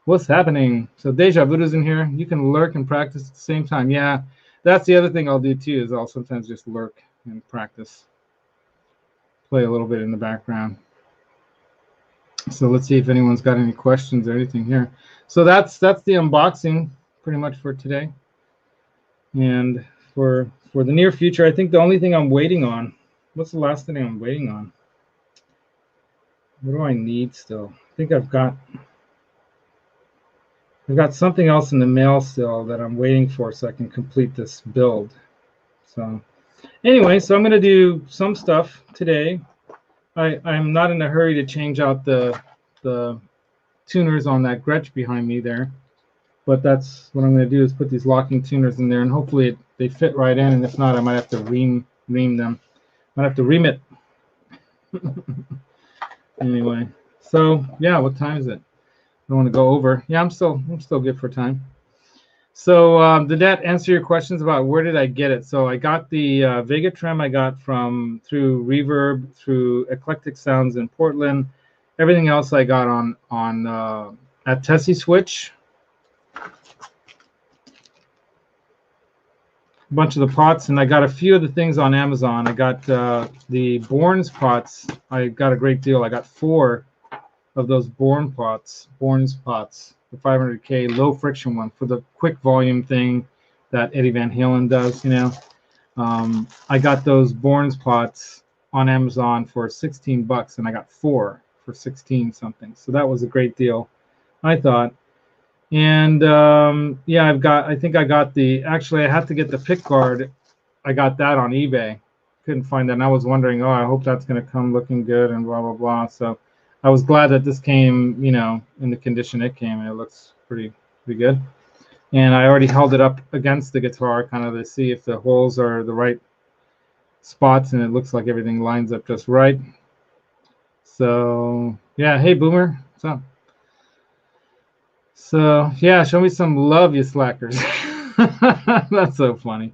What's happening? So Deja Vudu's in here. You can lurk and practice at the same time. Yeah, that's the other thing I'll do too, is I'll sometimes just lurk and practice. Play a little bit in the background. So let's see if anyone's got any questions or anything here. So that's the unboxing pretty much for today. And for the near future, I think the only thing I'm waiting on, what's the last thing I'm waiting on? What do I need still? I think I've got something else in the mail still that I'm waiting for so I can complete this build. So anyway, so I'm going to do some stuff today. I'm not in a hurry to change out the tuners on that Gretsch behind me there, but that's what I'm going to do, is put these locking tuners in there, and hopefully they fit right in, and if not, I might have to ream them. Might have to ream it. Anyway, so yeah, what time is it? I don't want to go over. Yeah, I'm still good for time. So did that answer your questions about where did I get it? So I got the Vega Trem I got through Reverb, through Eclectic Sounds in Portland. Everything else I got on at Tesi Switch. A bunch of the pots, and I got a few of the things on Amazon. I got the Bourns pots. I got a great deal. I got 4 of those Bourns pots, the 500K low friction one for the quick volume thing that Eddie Van Halen does, you know. I got those Bourns pots on Amazon for 16 bucks, and I got 4 for 16 something. So that was a great deal, I thought. And yeah, I think I got actually I had to get the pick guard. I got that on eBay. Couldn't find that, and I was wondering, oh, I hope that's going to come looking good and blah blah blah. So I was glad that this came, you know, in the condition it came, and it looks pretty good. And I already held it up against the guitar, kind of to see if the holes are the right spots, and it looks like everything lines up just right. So yeah, hey Boomer, what's up? So yeah, show me some love, you slackers. That's so funny.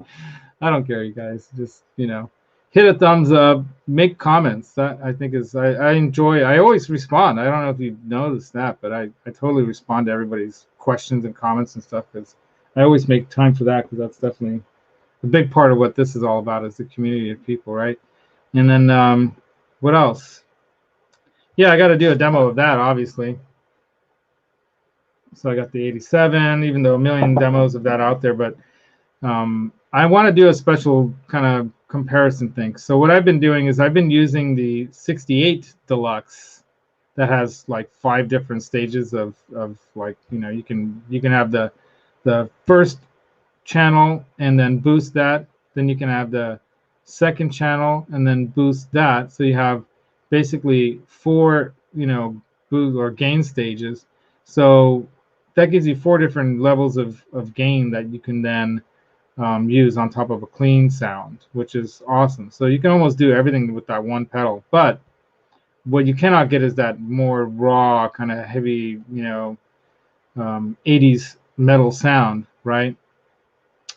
I don't care, you guys. Just, you know, hit a thumbs up, make comments. That I think is I enjoy. I always respond. I don't know if you noticed that, but I totally respond to everybody's questions and comments and stuff, because I always make time for that, because that's definitely a big part of what this is all about, is the community of people, right? And then what else? Yeah, I got to do a demo of that, obviously. So I got the 87, even though a million demos of that out there, but I want to do a special kind of comparison thing. So what I've been doing is I've been using the 68 Deluxe that has like 5 different stages of like, you know, you can have the first channel and then boost that. Then you can have the second channel and then boost that. So you have basically 4, you know, boost or gain stages. So that gives you 4 different levels of gain that you can then use on top of a clean sound, which is awesome. So you can almost do everything with that one pedal. But what you cannot get is that more raw, kind of heavy, you know, 80s metal sound, right?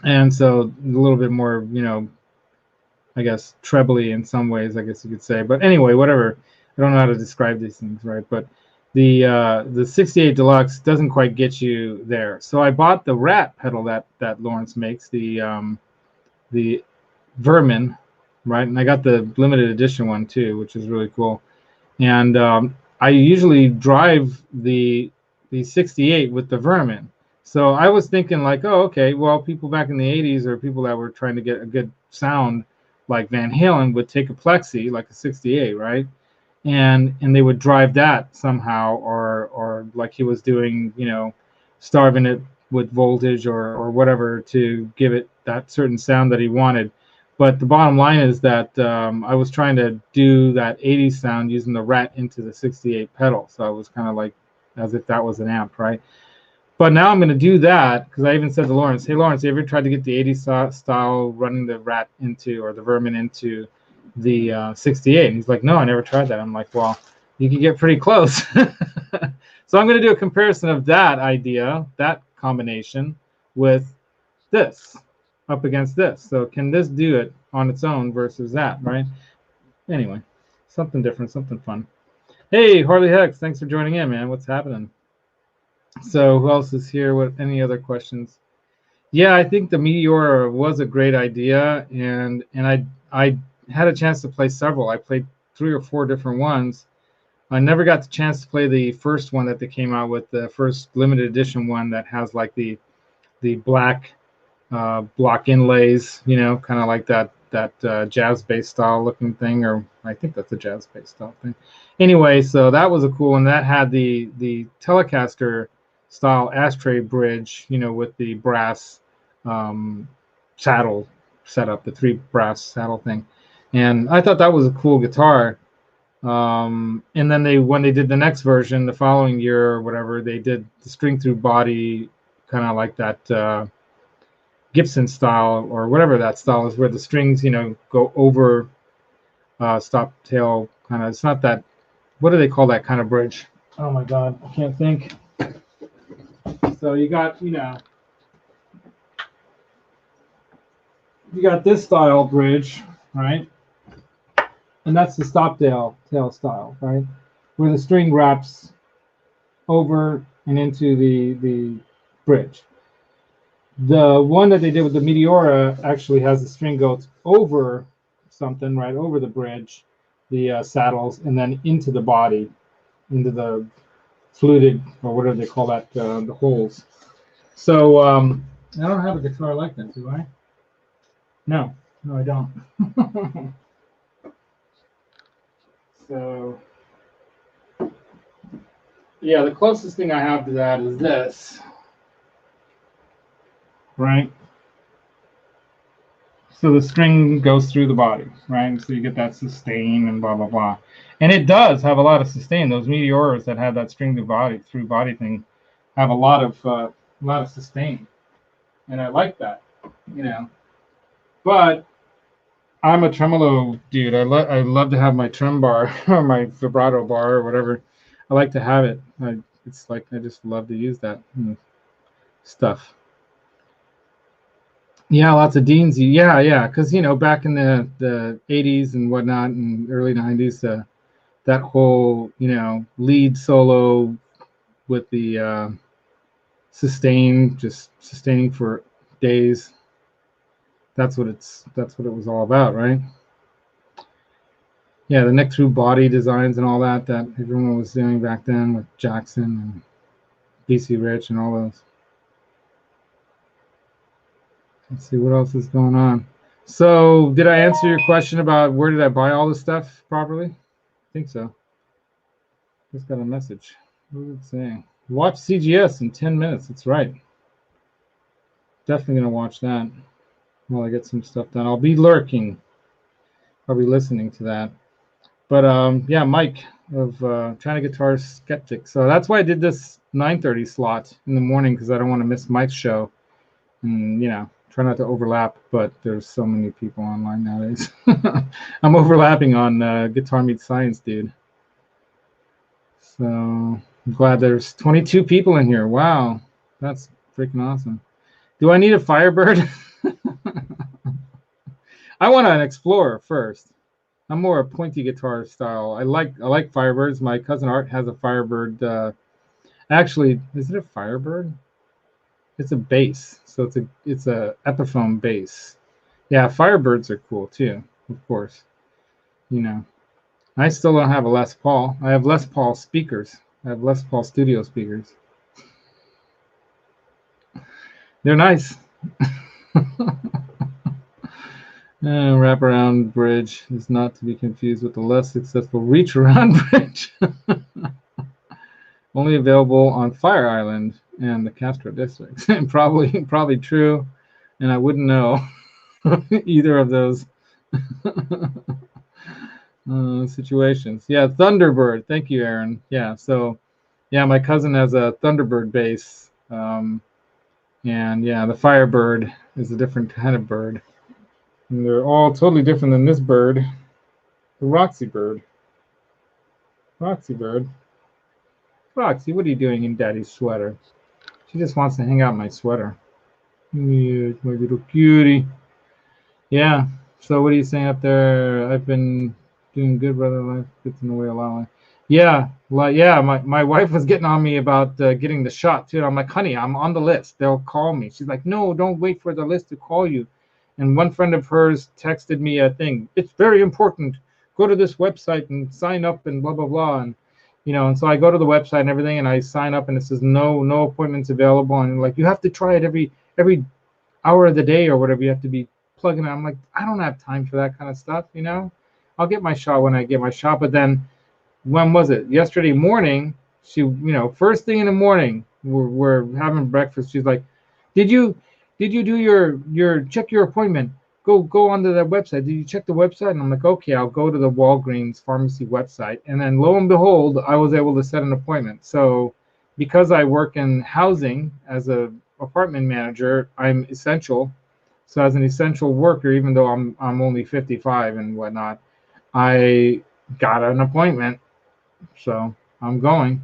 And so a little bit more, you know, I guess trebly in some ways, I guess you could say. But anyway, whatever. I don't know how to describe these things, right? But the 68 Deluxe doesn't quite get you there. So I bought the Rat pedal that Lawrence makes, the Vermin, right? And I got the limited edition one too, which is really cool. And I usually drive the 68 with the Vermin. So I was thinking like, oh, okay, well, people back in the 80s, or people that were trying to get a good sound like Van Halen, would take a Plexi, like a 68, right? And they would drive that somehow, or like he was doing, you know, starving it with voltage or whatever to give it that certain sound that he wanted. But the bottom line is that I was trying to do that 80s sound using the Rat into the 68 pedal. So I was kind of like as if that was an amp, right? But now I'm going to do that, because I even said to Lawrence, hey, Lawrence, you ever tried to get the 80s style running the Rat into, or the Vermin into the 68? And he's like, no, I never tried that. I'm like, well, you can get pretty close. So I'm going to do a comparison of that idea, that combination, with this up against this. So can this do it on its own versus that, right? Anyway, something different, something fun. Hey, Harley Hex, thanks for joining in, man. What's happening? So who else is here? What? Any other questions? Yeah, I think the Meteor was a great idea, and I had a chance to play several. I played 3 or 4 different ones. I never got the chance to play the first one that they came out with, the first limited edition one that has like the black block inlays, you know, kind of like that jazz bass style looking thing, or I think that's a jazz bass style thing. Anyway, so that was a cool one. That had the Telecaster style ashtray bridge, you know, with the brass saddle setup, the 3 brass saddle thing, and I thought that was a cool guitar. And then when they did the next version the following year or whatever, they did the string through body, kind of like that Gibson style or whatever that style is, where the strings, you know, go over stop tail kind of. It's not that. What do they call that kind of bridge? Oh my God, I can't think. So you got, you know, you got this style bridge, right? And that's the stop tail style, right? Where the string wraps over and into the bridge. The one that they did with the Meteora actually has the string goes over something, right over the bridge, the saddles, and then into the body, into the fluted, or whatever they call that, the holes. So I don't have a guitar like that, do I? No, I don't. So yeah, the closest thing I have to that is this, right? So the string goes through the body, right? So you get that sustain and blah blah blah, and it does have a lot of sustain. Those Meteoras that have that string through body thing have a lot of sustain, and I like that, you know. But I'm a tremolo dude. I love to have my trem bar or my vibrato bar or whatever. I like to have it. It's like I just love to use that stuff. Yeah, lots of Deans. Yeah, because you know back in the 80s and whatnot and early 90s, that whole, you know, lead solo with the sustain, just sustaining for days. That's what it was all about, right? Yeah, the neck through body designs and all that everyone was doing back then with Jackson and BC Rich and all those. Let's see what else is going on. So, did I answer your question about where did I buy all this stuff properly? I think so. Just got a message. What is it saying? Watch CGS in 10 minutes. That's right. Definitely going to watch that while I get some stuff done. I'll be lurking. I'll be listening to that. But yeah, Mike of China Guitar Skeptic. So that's why I did this 9:30 slot in the morning, because I don't want to miss Mike's show. And, you know, try not to overlap, but there's so many people online nowadays. I'm overlapping on Guitar Meets Science, dude. So I'm glad there's 22 people in here. Wow, that's freaking awesome. Do I need a Firebird? I want an Explorer first. I'm more a pointy guitar style. I like Firebirds. My cousin Art has a Firebird. Actually, is it a Firebird? It's a bass, so it's a Epiphone bass. Yeah, Firebirds are cool too, of course. You know, I still don't have a Les Paul. I have Les Paul speakers. I have Les Paul studio speakers. They're nice. Wraparound bridge is not to be confused with the less successful reach around bridge. Only available on Fire Island and the Castro districts. probably true, and I wouldn't know either of those situations. Yeah, Thunderbird. Thank you, Aaron. Yeah, so yeah, my cousin has a Thunderbird bass, and yeah, the Firebird is a different kind of bird. And they're all totally different than this bird, the Roxy bird. Roxy bird. Roxy, what are you doing in Daddy's sweater? She just wants to hang out in my sweater. Yeah, my little cutie. Yeah. So what are you saying up there? I've been doing good, brother. Life gets in the way a lot. Yeah, well, yeah. My wife was getting on me about getting the shot too. I'm like, honey, I'm on the list. They'll call me. She's like, no, don't wait for the list to call you. And one friend of hers texted me a thing. It's very important. Go to this website and sign up and blah blah blah. And and so I go to the website and everything, and I sign up, and it says no appointments available. And like you have to try it every hour of the day or whatever. You have to be plugging it. I'm like, I don't have time for that kind of stuff. I'll get my shot when I get my shot, but then when was it? Yesterday morning, she, first thing in the morning, we're having breakfast. She's like, did you do your check your appointment? Go onto that website. Did you check the website? And I'm like, okay, I'll go to the Walgreens pharmacy website. And then lo and behold, I was able to set an appointment. So because I work in housing as a apartment manager, I'm essential. So as an essential worker, even though I'm only 55 and whatnot, I got an appointment. So I'm going.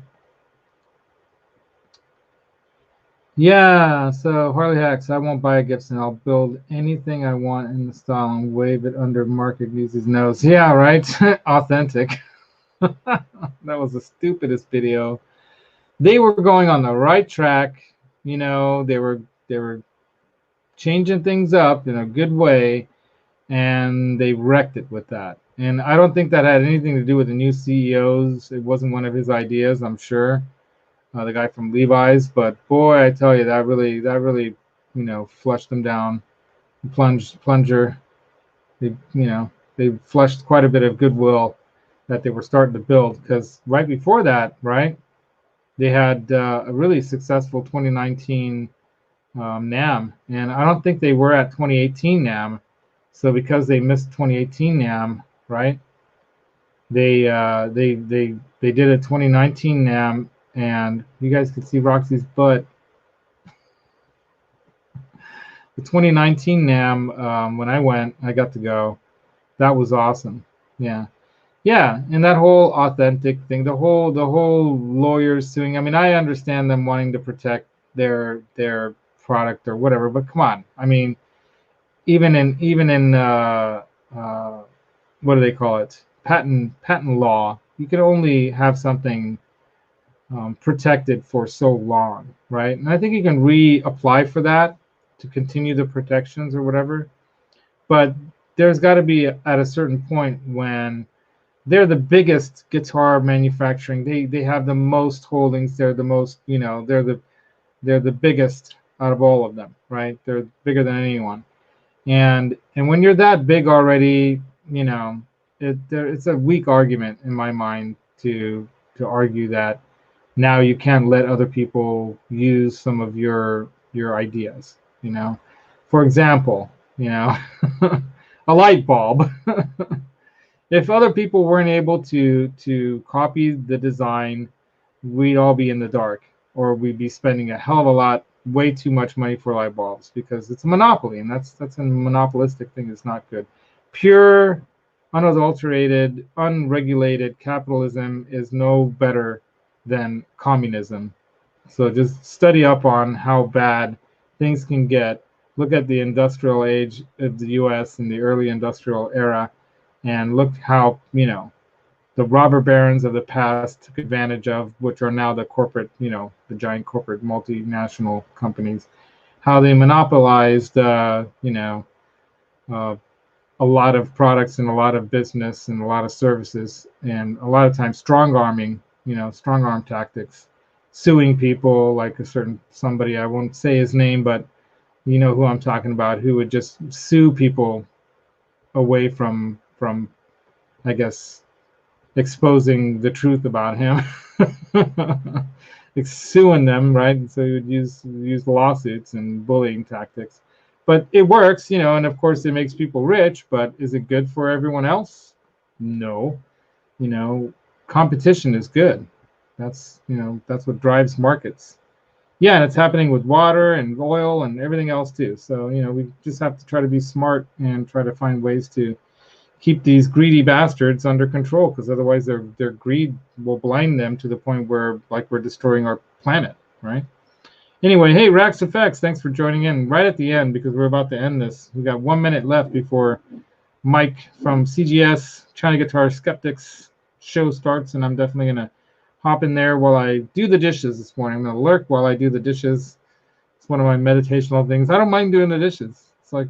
Yeah, so Harley Hacks, I won't buy a Gibson. I'll build anything I want in the style and wave it under market uses nose. Yeah, right. Authentic. That was the stupidest video. They were going on the right track. They were changing things up in a good way, and they wrecked it with that. And I don't think that had anything to do with the new CEOs. It wasn't one of his ideas, I'm sure. The guy from Levi's, but boy, I tell you, that really, flushed them down. Plunger. They flushed quite a bit of goodwill that they were starting to build, because right before that, right, they had a really successful 2019 NAMM, and I don't think they were at 2018 NAMM. So because they missed 2018 NAMM, right? They did a 2019 NAMM, and you guys can see Roxy's butt. The 2019 NAMM, when I got to go. That was awesome. Yeah, yeah, and that whole authentic thing, the whole lawyers suing. I mean, I understand them wanting to protect their product or whatever, but come on. I mean, even in what do they call it? Patent law. You can only have something protected for so long, right? And I think you can reapply for that to continue the protections or whatever. But there's got to be at a certain point when they're the biggest guitar manufacturing. They have the most holdings. They're the most, they're the biggest out of all of them, right? They're bigger than anyone. And when you're that big already, it's a weak argument in my mind to argue that now you can't let other people use some of your ideas. For example, a light bulb. If other people weren't able to copy the design, we'd all be in the dark, or we'd be spending a hell of a lot, way too much money for light bulbs, because it's a monopoly, and that's a monopolistic thing. It's not good. Pure, unadulterated, unregulated capitalism is no better than communism. So just study up on how bad things can get. Look at the industrial age of the U.S. in the early industrial era, and look how, the robber barons of the past took advantage of, which are now the corporate, the giant corporate multinational companies, how they monopolized, a lot of products and a lot of business and a lot of services, and a lot of times strong arm tactics, suing people, like a certain somebody, I won't say his name, but you know who I'm talking about, who would just sue people away from I guess, exposing the truth about him. Suing them, right? So he would use lawsuits and bullying tactics. But it works, and of course it makes people rich, but is it good for everyone else? No. Competition is good. That's what drives markets. Yeah, and it's happening with water and oil and everything else too. So, we just have to try to be smart and try to find ways to keep these greedy bastards under control, because otherwise their greed will blind them to the point where, like, we're destroying our planet, right? Anyway, hey, Rax Effects, thanks for joining in right at the end, because we're about to end this. We got 1 minute left before Mike from CGS, China Guitar Skeptics, show starts, and I'm definitely going to hop in there while I do the dishes this morning. I'm going to lurk while I do the dishes. It's one of my meditational things. I don't mind doing the dishes. It's like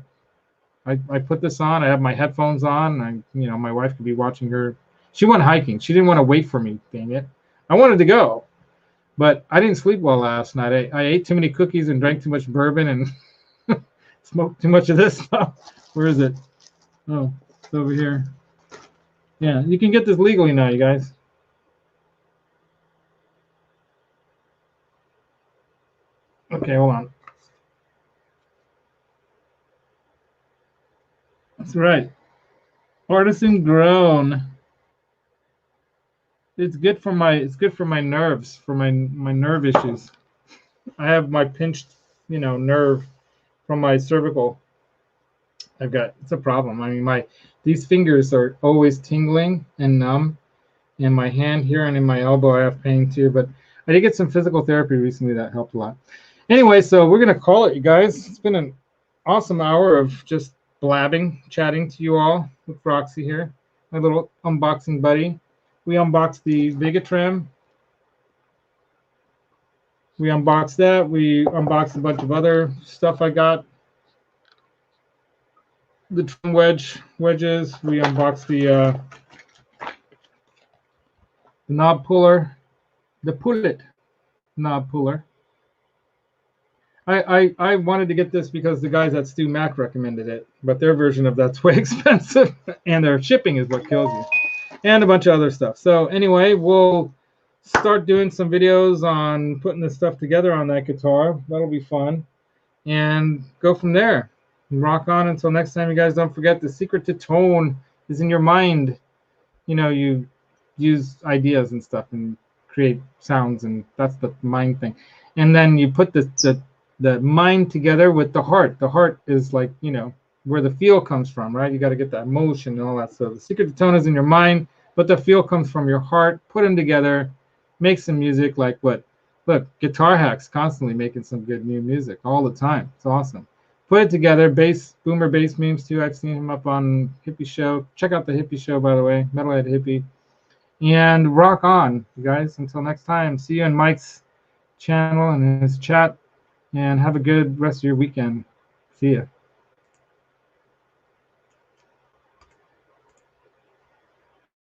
I put this on. I have my headphones on. My wife could be watching her. She went hiking. She didn't want to wait for me, dang it. I wanted to go, but I didn't sleep well last night. I ate too many cookies and drank too much bourbon and smoked too much of this stuff. Where is it? Oh, it's over here. Yeah, you can get this legally now, you guys. Okay, hold on. That's right. Artisan grown. It's good for my nerves, for my nerve issues. I have my pinched, nerve from my cervical. It's a problem. I mean, these fingers are always tingling and numb, and my hand here and in my elbow I have pain too. But I did get some physical therapy recently that helped a lot. Anyway, so we're gonna call it, you guys. It's been an awesome hour of just blabbing, chatting to you all with Roxy here, my little unboxing buddy. We unboxed the Vega Trem. We unboxed that. We unboxed a bunch of other stuff I got. The Trem wedges. We unboxed the knob puller, the pullet knob puller. I wanted to get this because the guys at Stu Mac recommended it, but their version of that's way expensive, and their shipping is what kills you, and a bunch of other stuff. So anyway, we'll start doing some videos on putting this stuff together on that guitar. That'll be fun, and go from there. Rock on until next time, you guys. Don't forget, the secret to tone is in your mind. You use ideas and stuff and create sounds, and that's the mind thing. And then you put the mind together with the heart. The heart is like, where the feel comes from, right? You got to get that motion and all that stuff. The secret to tone is in your mind, but the feel comes from your heart. Put them together, make some music. Like what? Look, Guitar Hacks constantly making some good new music all the time. It's awesome. Put it together. Boomer bass memes too. I've seen him up on Hippie Show. Check out the Hippie Show, by the way. Metalhead Hippie. And rock on, you guys. Until next time. See you in Mike's channel and his chat. And have a good rest of your weekend. See ya.